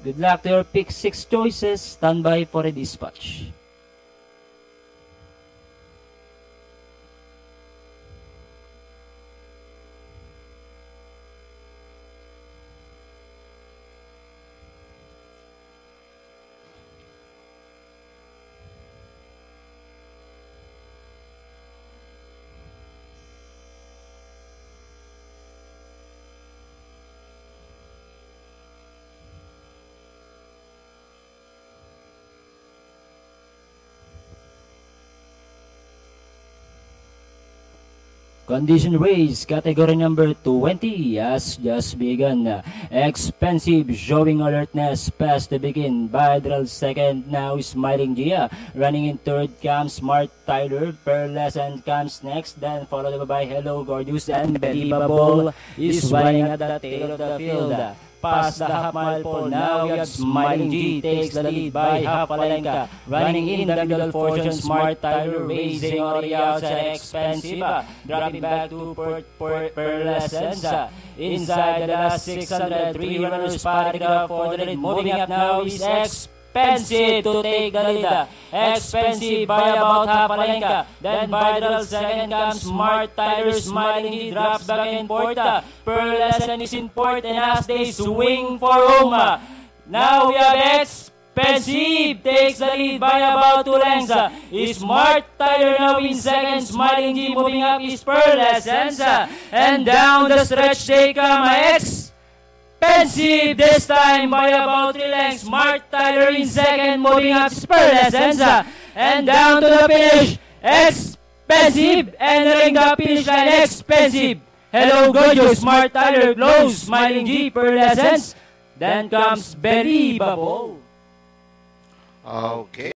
Good luck to your pick 6 choices. Stand by for a dispatch. Condition race, category number 20 has just begun. Expensive, showing alertness, past to begin. Bilateral second, now Smiling Gia. Running in third comes Smart Tyler. Pearlescent comes next, then followed by Hello Gorgeous and Believable is running at the tail of the field. Past the half-mile pole, now you have Smiling G takes the lead by half a length. Running in the middle portion, Smart Tyler racing on the outside, Expensive. Dropping back to Pearlescence. Inside the last 600, 3 runners spotted for the lead. Moving up now is Expensive to take the lead. Expensive by about half a length. Then Bilateral second comes Smart Tyler. Smiling G drops back in fourth. Pearlescent is in fourth, and as they swing for home, now we have Expensive takes the lead by about 2 lengths. Smart Tyler now in second. Smiling G moving up is Pearlescent. And down the stretch they come. Expensive this time by about 3 lengths. Smart Tyler in second, moving up Pearlescence. And down to the finish, Expensive. Entering the finish line, Expensive. Hello Gorgeous, Smart Tyler close, Smiling G, Pearlescence. Then comes Believable. Okay.